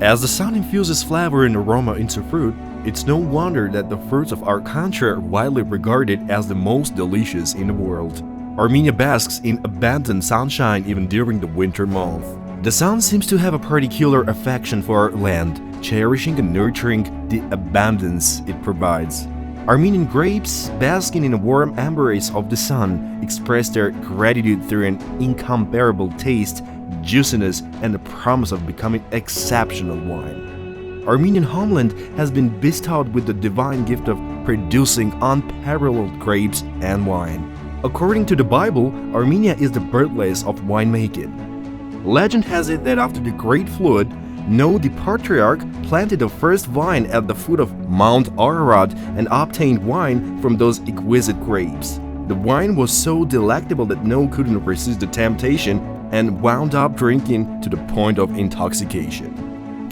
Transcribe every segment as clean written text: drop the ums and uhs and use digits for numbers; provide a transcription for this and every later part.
As the sun infuses flavor and aroma into fruit, it's no wonder that the fruits of our country are widely regarded as the most delicious in the world. Armenia basks in abundant sunshine even during the winter month. The sun seems to have a particular affection for our land, cherishing and nurturing the abundance it provides. Armenian grapes, basking in a warm embrace of the sun, express their gratitude through an incomparable taste, juiciness, and the promise of becoming exceptional wine. Armenian homeland has been bestowed with the divine gift of producing unparalleled grapes and wine. According to the Bible, Armenia is the birthplace of winemaking. Legend has it that after the Great Flood, Noah the patriarch planted the first vine at the foot of Mount Ararat and obtained wine from those exquisite grapes. The wine was so delectable that Noah couldn't resist the temptation and wound up drinking to the point of intoxication.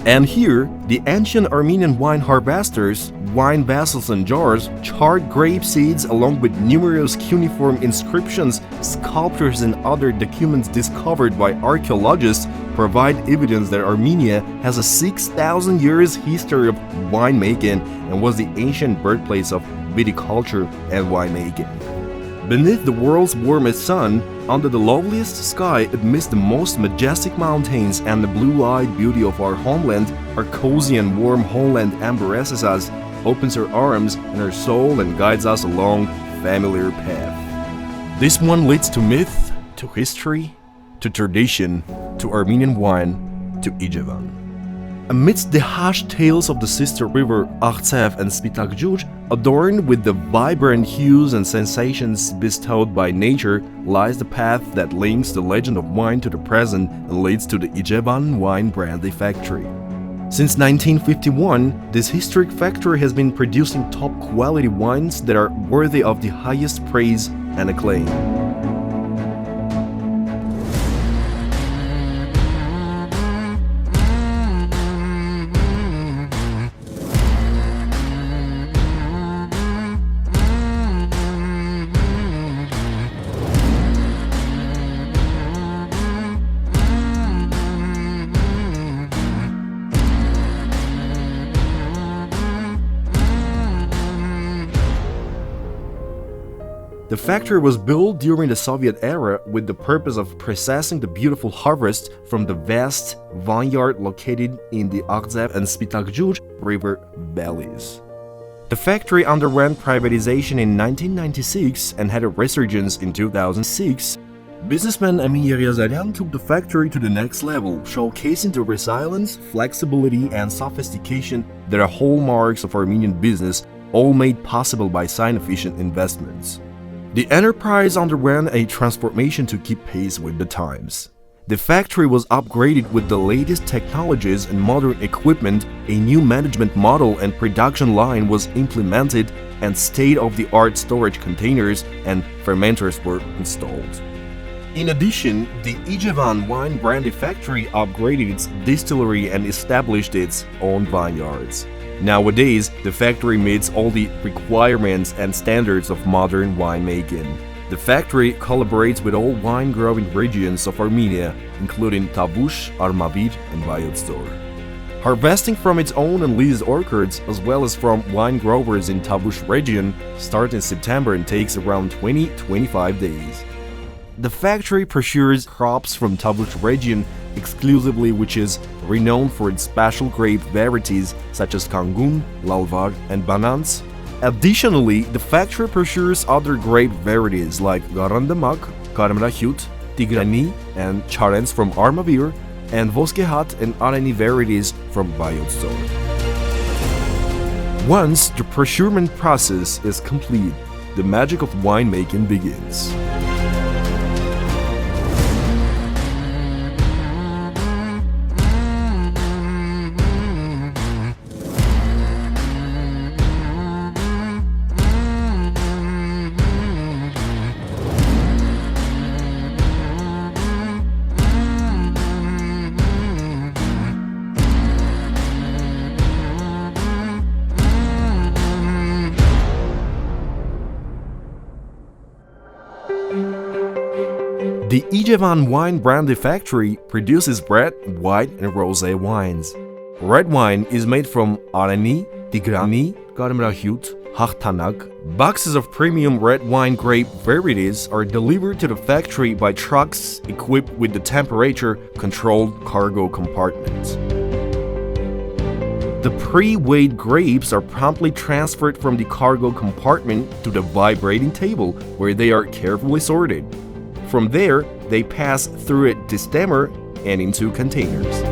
And here, the ancient Armenian wine harvesters, wine vessels and jars, charred grape seeds along with numerous cuneiform inscriptions, sculptures and other documents discovered by archaeologists provide evidence that Armenia has a 6,000 years history of winemaking and was the ancient birthplace of viticulture and winemaking. Beneath the world's warmest sun, under the loveliest sky amidst the most majestic mountains and the blue-eyed beauty of our homeland, our cozy and warm homeland embraces us, opens her arms and her soul and guides us along familiar path. This one leads to myth, to history, to tradition, to Armenian wine, to Ijevan. Amidst the hushed tales of the sister river Artsev and Spitakjuj, adorned with the vibrant hues and sensations bestowed by nature, lies the path that links the legend of wine to the present and leads to the Ijevan wine brandy factory. Since 1951, this historic factory has been producing top-quality wines that are worthy of the highest praise and acclaim. The factory was built during the Soviet era with the purpose of processing the beautiful harvest from the vast vineyard located in the Artsev and Spitakjuj river valleys. The factory underwent privatization in 1996 and had a resurgence in 2006. Businessman Emir Yazaryan took the factory to the next level, showcasing the resilience, flexibility, and sophistication that are hallmarks of Armenian business, all made possible by significant investments. The enterprise underwent a transformation to keep pace with the times. The factory was upgraded with the latest technologies and modern equipment, a new management model and production line was implemented, and state-of-the-art storage containers and fermenters were installed. In addition, the Ijevan wine brandy factory upgraded its distillery and established its own vineyards. Nowadays, the factory meets all the requirements and standards of modern winemaking. The factory collaborates with all wine-growing regions of Armenia, including Tavush, Armavir, and Vayotstor. Harvesting from its own and leased orchards, as well as from wine growers in Tavush region, starts in September and takes around 20-25 days. The factory procures crops from Tavush region exclusively, which is renowned for its special grape varieties such as Kangun, Lalvar, and Banans. Additionally, the factory procures other grape varieties like Garandamak, Karamrahyut, Tigrani, and Charens from Armavir, and Voskehat and Areni varieties from Vayotstor. Once the procurement process is complete, the magic of winemaking begins. The Ijevan wine brandy factory produces red, white, and rosé wines. Red wine is made from Armenia, Tigrani, Karmrahut, Hachtanag. Boxes of premium red wine grape varieties are delivered to the factory by trucks equipped with the temperature-controlled cargo compartments. The pre-weighed grapes are promptly transferred from the cargo compartment to the vibrating table, where they are carefully sorted. From there, they pass through a destemmer and into containers.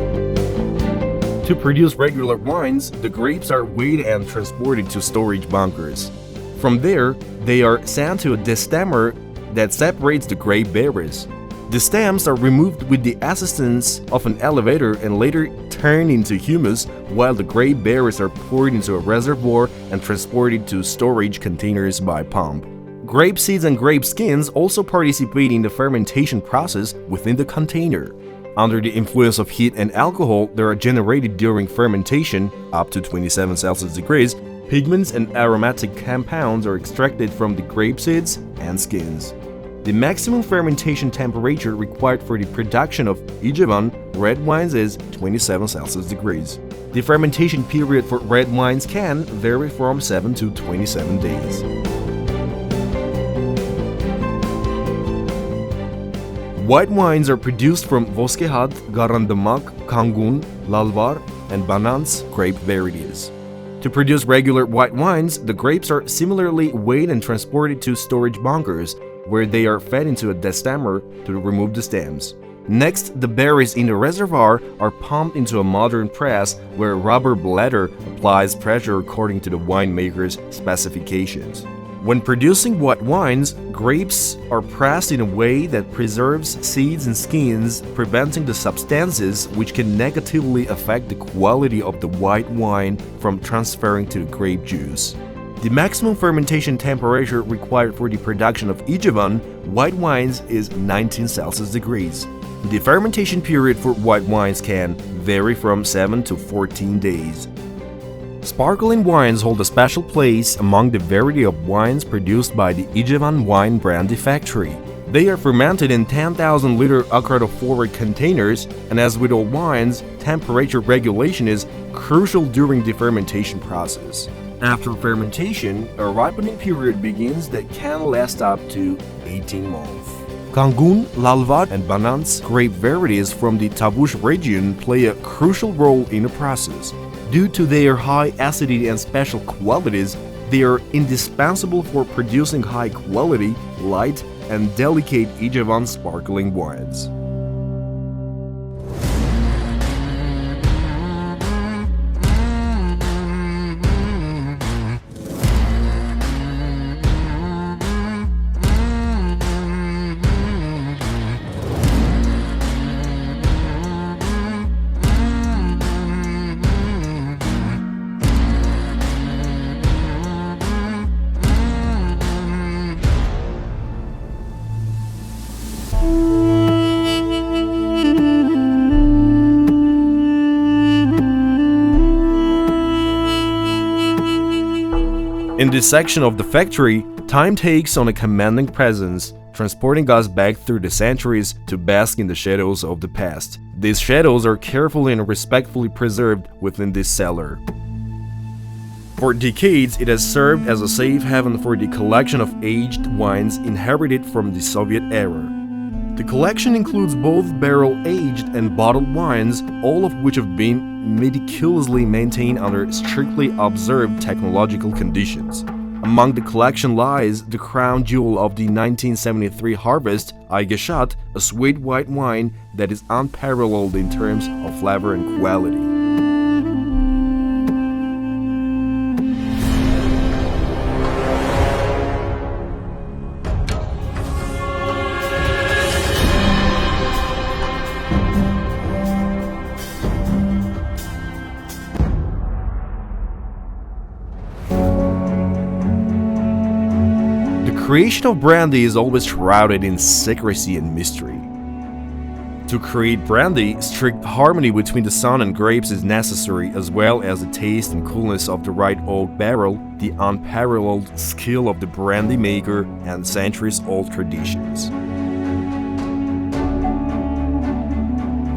To produce regular wines, the grapes are weighed and transported to storage bunkers. From there, they are sent to a destemmer that separates the grape berries. The stems are removed with the assistance of an elevator and later turned into humus, while the grape berries are poured into a reservoir and transported to storage containers by pump. Grape seeds and grape skins also participate in the fermentation process within the container. Under the influence of heat and alcohol that are generated during fermentation, up to 27 Celsius degrees, pigments and aromatic compounds are extracted from the grape seeds and skins. The maximum fermentation temperature required for the production of Ijevan red wines is 27 Celsius degrees. The fermentation period for red wines can vary from 7 to 27 days. White wines are produced from Voskehat, Garandamak, Kangun, Lalvar, and Banans grape varieties. To produce regular white wines, the grapes are similarly weighed and transported to storage bunkers, where they are fed into a destemmer to remove the stems. Next, the berries in the reservoir are pumped into a modern press, where a rubber bladder applies pressure according to the winemaker's specifications. When producing white wines, grapes are pressed in a way that preserves seeds and skins, preventing the substances which can negatively affect the quality of the white wine from transferring to the grape juice. The maximum fermentation temperature required for the production of Ijevan white wines is 19 Celsius degrees. The fermentation period for white wines can vary from 7 to 14 days. Sparkling wines hold a special place among the variety of wines produced by the Ijevan Wine Brandy factory. They are fermented in 10,000-liter acrylophoric containers, and as with all wines, temperature regulation is crucial during the fermentation process. After fermentation, a ripening period begins that can last up to 18 months. Kangun, Lalvat, and Banans grape varieties from the Tavush region play a crucial role in the process. Due to their high acidity and special qualities, they are indispensable for producing high-quality, light, and delicate Ijevan sparkling wines. In this section of the factory, time takes on a commanding presence, transporting us back through the centuries to bask in the shadows of the past. These shadows are carefully and respectfully preserved within this cellar. For decades, it has served as a safe haven for the collection of aged wines inherited from the Soviet era. The collection includes both barrel-aged and bottled wines, all of which have been meticulously maintained under strictly observed technological conditions. Among the collection lies the crown jewel of the 1973 harvest, Ijevan, a sweet white wine that is unparalleled in terms of flavor and quality. The creation of brandy is always shrouded in secrecy and mystery. To create brandy, strict harmony between the sun and grapes is necessary, as well as the taste and coolness of the right oak barrel, the unparalleled skill of the brandy maker, and centuries-old traditions.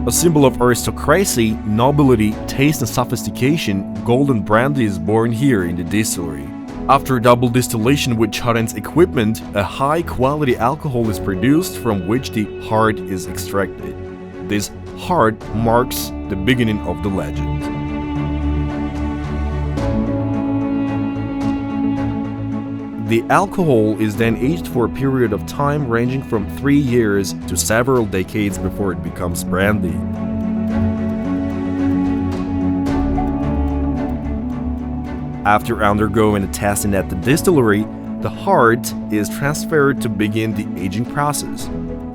A symbol of aristocracy, nobility, taste and sophistication, golden brandy is born here in the distillery. After double distillation with Charen's equipment, a high-quality alcohol is produced from which the heart is extracted. This heart marks the beginning of the legend. The alcohol is then aged for a period of time ranging from 3 years to several decades before it becomes brandy. After undergoing a testing at the distillery, the heart is transferred to begin the aging process.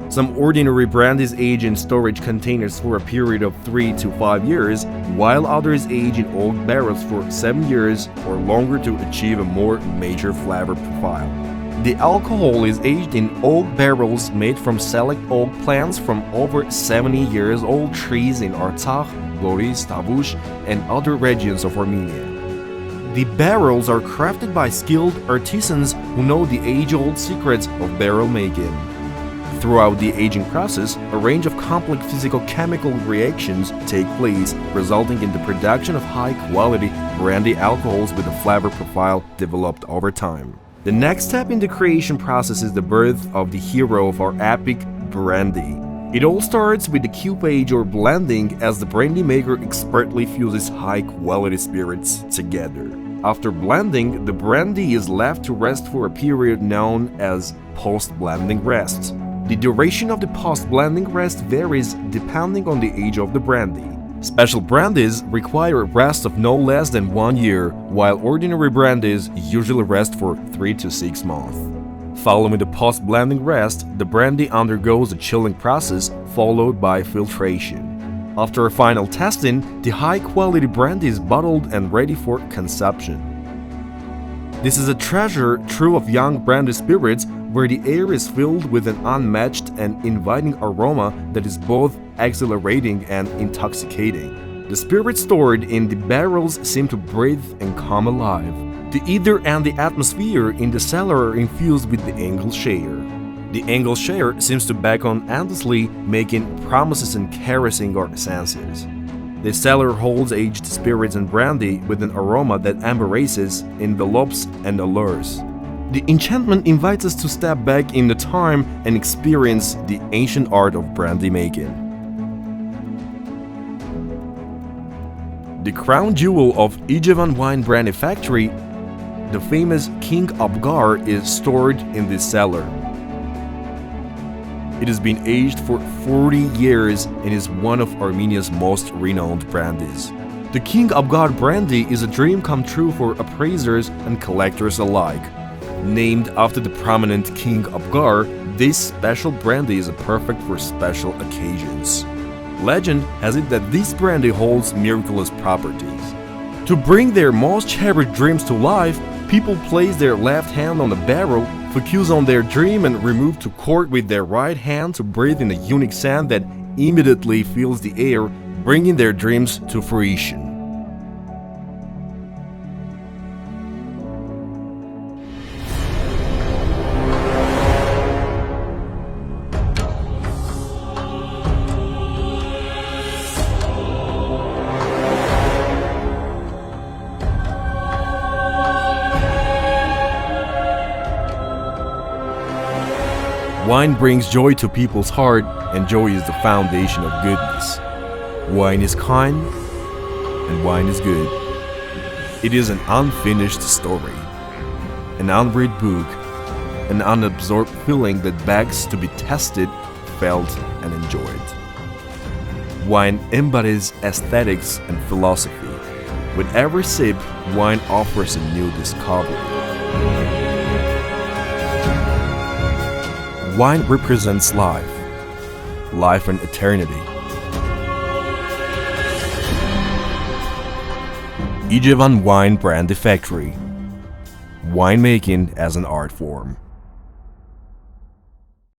Some ordinary brandies age in storage containers for a period of 3 to 5 years, while others age in oak barrels for 7 years or longer to achieve a more mature flavor profile. The alcohol is aged in oak barrels made from select oak plants from over 70 years old trees in Artsakh, Goris, Tavush, and other regions of Armenia. The barrels are crafted by skilled artisans who know the age-old secrets of barrel making. Throughout the aging process, a range of complex physical-chemical reactions take place, resulting in the production of high-quality brandy alcohols with a flavor profile developed over time. The next step in the creation process is the birth of the hero of our epic, brandy. It all starts with the cupage or blending, as the brandy maker expertly fuses high-quality spirits together. After blending, the brandy is left to rest for a period known as post-blending rest. The duration of the post-blending rest varies depending on the age of the brandy. Special brandies require a rest of no less than 1 year, while ordinary brandies usually rest for 3 to 6 months. Following the post-blending rest, the brandy undergoes a chilling process followed by filtration. After a final testing, the high-quality brandy is bottled and ready for consumption. This is a treasure trove of young brandy spirits, where the air is filled with an unmatched and inviting aroma that is both exhilarating and intoxicating. The spirits stored in the barrels seem to breathe and come alive. The ether and the atmosphere in the cellar are infused with the angle share. The angle share seems to beckon endlessly, making promises and caressing our senses. The cellar holds aged spirits and brandy with an aroma that embraces, envelopes, and allures. The enchantment invites us to step back in the time and experience the ancient art of brandy making. The crown jewel of Ijevan wine brandy factory, the famous King Abgar, is stored in this cellar. It has been aged for 40 years and is one of Armenia's most renowned brandies. The King Abgar brandy is a dream come true for appraisers and collectors alike. Named after the prominent King Abgar, this special brandy is perfect for special occasions. Legend has it that this brandy holds miraculous properties. To bring their most cherished dreams to life, people place their left hand on the barrel, focus on their dream, and remove to cork with their right hand to breathe in a unique scent that immediately fills the air, bringing their dreams to fruition. Wine brings joy to people's heart, and joy is the foundation of goodness. Wine is kind, and wine is good. It is an unfinished story, an unread book, an unabsorbed feeling that begs to be tested, felt, and enjoyed. Wine embodies aesthetics and philosophy. With every sip, wine offers a new discovery. Wine represents life and eternity. Ijevan Wine Brandy Factory. Winemaking as an art form.